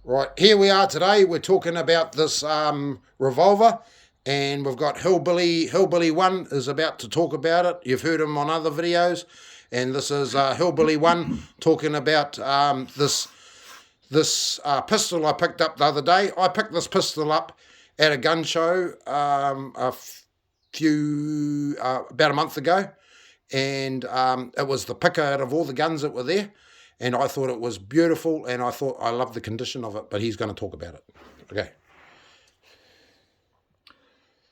Right, here we are today. We're talking about this revolver, and we've got Hillbilly 1 is about to talk about it. You've heard him on other videos, and this is Hillbilly 1 talking about this pistol I picked up the other day. I picked this pistol up at a gun show about a month ago, and it was the picker out of all the guns that were there. And I thought it was beautiful, and I thought I loved the condition of it, but he's going to talk about it. Okay.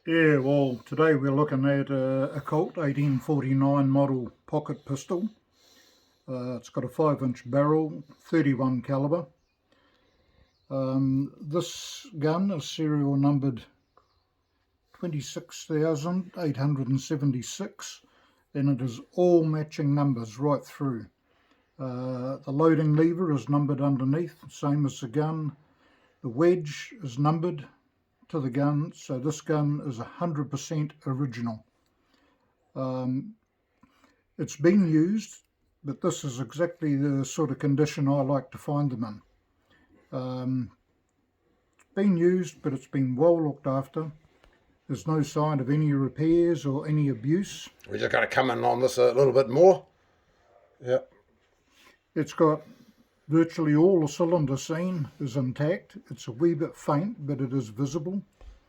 Yeah, well, today we're looking at a Colt 1849 model pocket pistol. It's got a 5-inch barrel, 31 caliber. This gun is serial numbered 26,876, and it is all matching numbers right through. The loading lever is numbered underneath, same as the gun. The wedge is numbered to the gun, so this gun is 100% original. It's been used, but this is exactly the sort of condition I like to find them in. It's been used, but it's been well looked after. There's no sign of any repairs or any abuse. We're just going to come in on this a little bit more. Yep. It's got virtually all the cylinder seam is intact. It's a wee bit faint, but it is visible.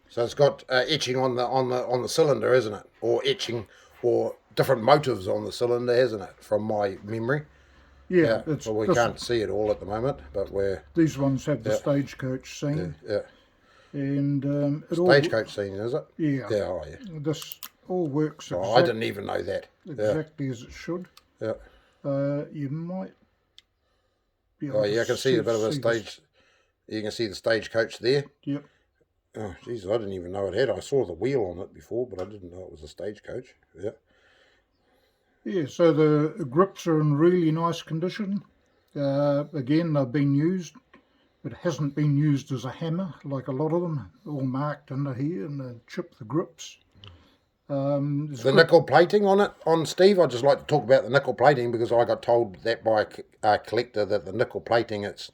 So it's got etching on the cylinder, isn't it? Or etching, or different motives on the cylinder, isn't it? From my memory. Yeah. Well, we can't see it all at the moment, but these ones have the stagecoach seam. Yeah. And Stagecoach scene, is it? Yeah. Yeah. Oh, yeah. This all works. I didn't even know that. Exactly as it should. Yeah. You might. Oh yeah, I can see a bit of a stage. You can see the stagecoach there. Yep. Oh, Jesus, I didn't even know it had. I saw the wheel on it before, but I didn't know it was a stagecoach. Yeah. Yeah, so the grips are in really nice condition. Again, they've been used. It hasn't been used as a hammer like a lot of them, all marked under here, and they chip the grips. The nickel plating on it, on Steve, I'd just like to talk about the nickel plating, because I got told that by a collector that the nickel plating, it's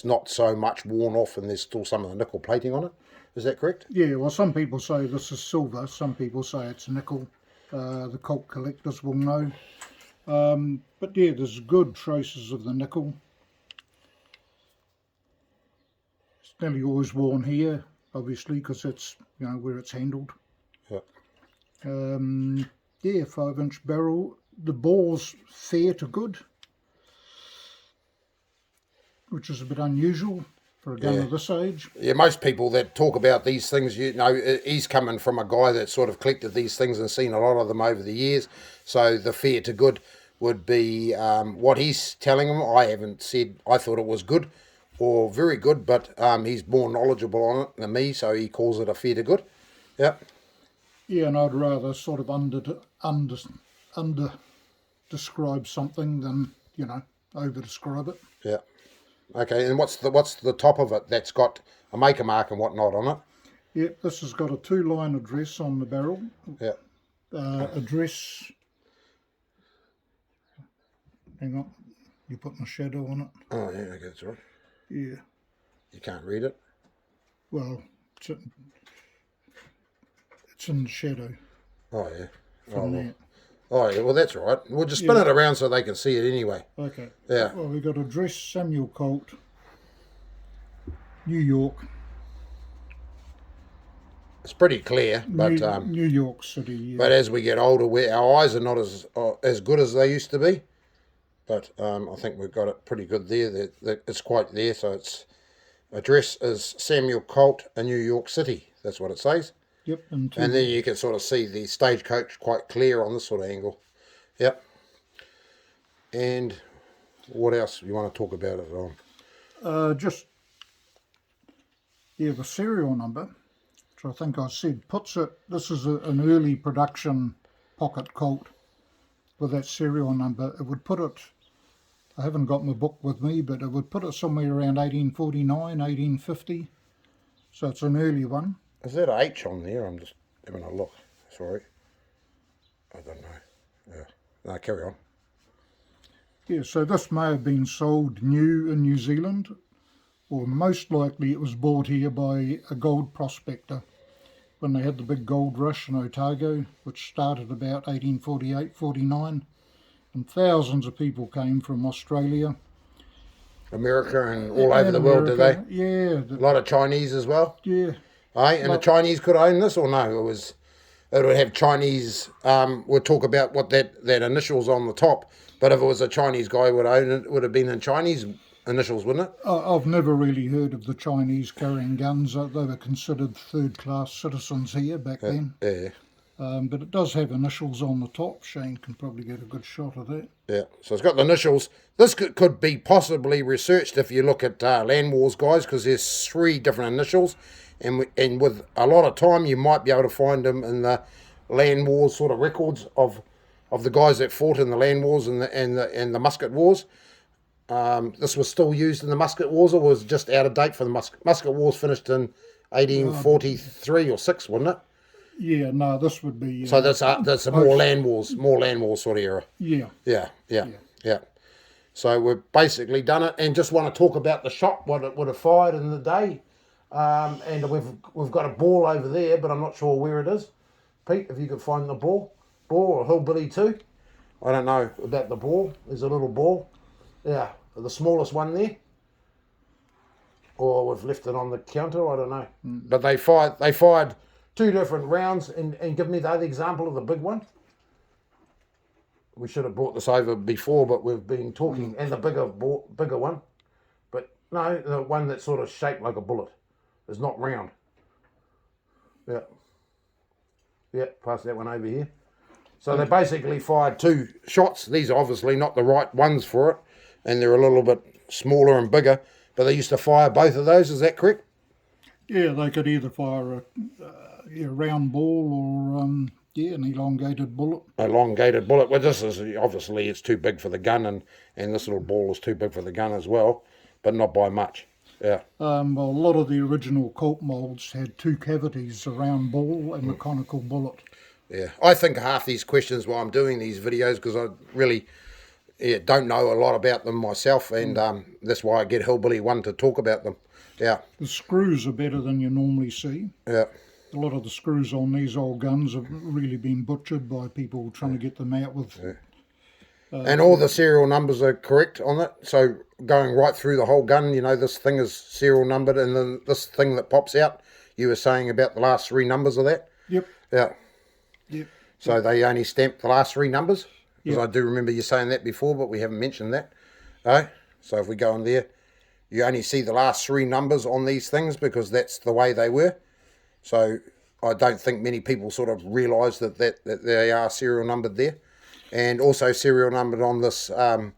not so much worn off and there's still some of the nickel plating on it. Is that correct? Yeah, well, some people say this is silver, some people say it's nickel. The Colt collectors will know. But yeah, there's good traces of the nickel. It's nearly always worn here, obviously, because it's, where it's handled. Yeah. Yeah, 5-inch barrel. The bore's fair to good, which is a bit unusual for a gun of this age. Yeah, most people that talk about these things, he's coming from a guy that sort of collected these things and seen a lot of them over the years. So the fair to good would be what he's telling him. I haven't said I thought it was good or very good, but he's more knowledgeable on it than me, so he calls it a fair to good. Yep. Yeah, and I'd rather sort of under describe something than over describe it. Yeah. Okay, and what's the top of it that's got a maker mark and whatnot on it? Yeah, this has got a 2-line address on the barrel. Yeah. Address. Hang on, you're putting a shadow on it. Oh yeah, okay, that's right. Yeah. You can't read it? Well, it's in the shadow. Oh yeah. Well, yeah, well that's all right. We'll just spin it around so they can see it anyway. Okay. Yeah. Well, we got address Samuel Colt, New York. It's pretty clear, but New York City. Yeah. But as we get older, our eyes are not as good as they used to be. But I think we've got it pretty good there. It's quite there. So its address is Samuel Colt in New York City. That's what it says. Yep. And then you can sort of see the stagecoach quite clear on this sort of angle. Yep. And what else you want to talk about it on? The serial number, which I think I said, puts it, this is an early production pocket Colt with that serial number. It would put it, I haven't got my book with me, but it would put it somewhere around 1849, 1850. So it's an early one. Is that an H on there? I'm just having a look. Sorry. I don't know. Yeah. No, carry on. Yeah, so this may have been sold new in New Zealand or most likely it was bought here by a gold prospector when they had the big gold rush in Otago, which started about 1848-49, and thousands of people came from Australia. America and all over the world, did they? Yeah. A lot of Chinese as well? Yeah. Aye, and the Chinese could own this or no? It would have Chinese, we'll talk about what that initial's on the top, but if it was a Chinese guy would own it, it would have been in Chinese initials, wouldn't it? I've never really heard of the Chinese carrying guns. They were considered third-class citizens here back then. Yeah. But it does have initials on the top. Shane can probably get a good shot of that. Yeah, so it's got the initials. This could be possibly researched if you look at Land Wars, guys, because there's 3 different initials, and with a lot of time you might be able to find them in the Land Wars sort of records of the guys that fought in the Land Wars and the Musket Wars. This was still used in the Musket Wars, or was just out of date for the Musket Wars? Finished in 1843 or 6, wasn't it? Yeah, no, this would be... So that's a more Land Wars sort of era. Yeah. Yeah. So we've basically done it, and just want to talk about the shot, what it would have fired in the day. And we've got a ball over there, but I'm not sure where it is. Pete, if you could find the ball or Hillbilly too. I don't know about the ball. There's a little ball. Yeah, the smallest one there. Or we've left it on the counter, I don't know. But they fired 2 different rounds, and give me the other example of the big one. We should have brought this over before, but we've been talking, and the bigger one. But no, the one that's sort of shaped like a bullet is not round. Yeah, pass that one over here. So they basically fired 2 shots. These are obviously not the right ones for it, and they're a little bit smaller and bigger, but they used to fire both of those, is that correct? Yeah, they could either fire a round ball or an elongated bullet. Elongated bullet. Well, this is obviously it's too big for the gun, and this little ball is too big for the gun as well, but not by much. Yeah. Well, a lot of the original Colt moulds had 2 cavities, a round ball and a conical bullet. Yeah, I think half these questions while I'm doing these videos, because I really don't know a lot about them myself, and that's why I get Hillbilly One to talk about them. Yeah. The screws are better than you normally see. Yeah. A lot of the screws on these old guns have really been butchered by people trying to get them out with... And all the serial numbers are correct on it, so going right through the whole gun, you know, this thing is serial numbered, and then this thing that pops out, you were saying about the last 3 numbers of that? Yep. Yeah. Yep. So they only stamped the last 3 numbers? Because I do remember you saying that before, but we haven't mentioned that. Oh, so if we go in there, you only see the last 3 numbers on these things because that's the way they were. So I don't think many people sort of realise that they are serial numbered there. And also serial numbered on this, the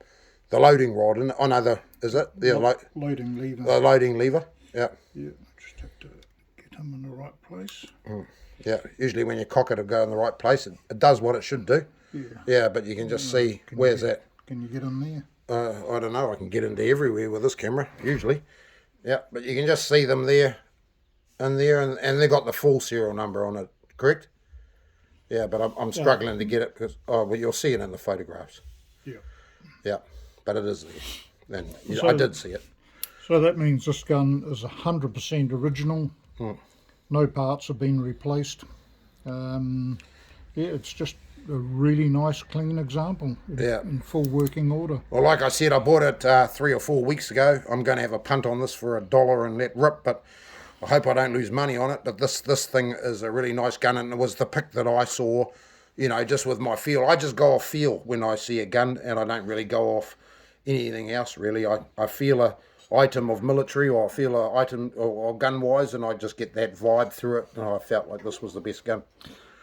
loading rod. And I know is it? The loading lever. The loading lever, yeah. Yeah, just have to get them in the right place. Yeah, usually when you cock it, it'll go in the right place. It does what it should do. Yeah, but you can just see, where's that? Can you get in there? I don't know, I can get into everywhere with this camera, usually. Yeah, but you can just see them there, and they got the full serial number on it, correct? Yeah, but I'm struggling to get it, because, well, you'll see it in the photographs. Yeah, but it is there. And I did see it. So that means this gun is 100% original. No parts have been replaced. It's just a really nice, clean example. In full working order. Well, like I said, I bought it 3 or 4 weeks ago. I'm going to have a punt on this for $1 and let rip, but I hope I don't lose money on it. But this thing is a really nice gun, and it was the pick that I saw, you know, just with my feel. I just go off feel when I see a gun, and I don't really go off anything else, really. I feel a item of military, or I feel a item or gun-wise, and I just get that vibe through it, and I felt like this was the best gun.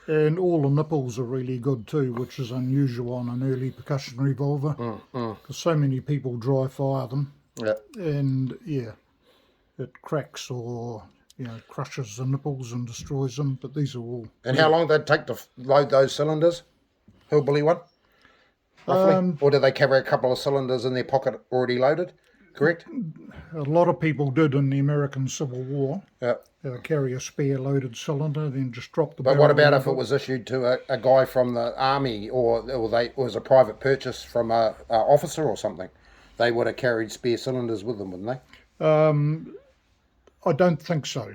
And all the nipples are really good too, which is unusual on an early percussion revolver, because so many people dry fire them, and it cracks or crushes the nipples and destroys them. But these are all. And how long did it take to load those cylinders? Hillbilly One, roughly, or do they carry a couple of cylinders in their pocket already loaded? Correct. A lot of people did in the American Civil War. Carry a spare loaded cylinder, then just drop the barrel. But what about if it was issued to a guy from the army, or it was a private purchase from a officer or something? They would have carried spare cylinders with them, wouldn't they? I don't think so.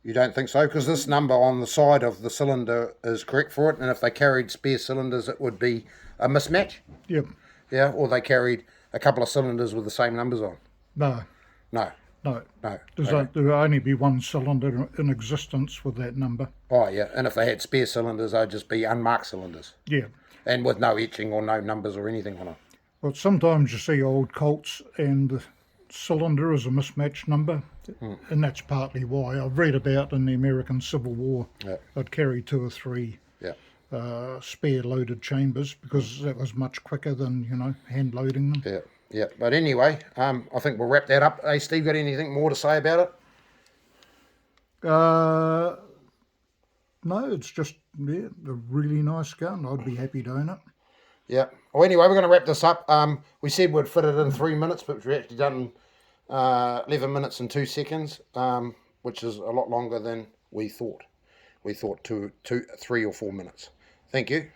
You don't think so? Because this number on the side of the cylinder is correct for it, and if they carried spare cylinders, it would be a mismatch. Yep. Yeah, or they carried a couple of cylinders with the same numbers on. No. No. No. No. There will only be one cylinder in existence with that number. Oh, yeah. And if they had spare cylinders, they'd just be unmarked cylinders. Yeah. And with no etching or no numbers or anything on it. Well, sometimes you see old Colts and the cylinder is a mismatched number, and that's partly why. I've read about in the American Civil War, I'd carry 2 or 3 spare loaded chambers because that was much quicker than, hand loading them. Yeah. Yeah, but anyway, I think we'll wrap that up. Hey, Steve, got anything more to say about it? No, it's just a really nice gun. I'd be happy to own it. Yeah. Well, anyway, we're going to wrap this up. We said we'd fit it in 3 minutes, but we've actually done 11 minutes and 2 seconds, which is a lot longer than we thought. We thought 3 or 4 minutes. Thank you.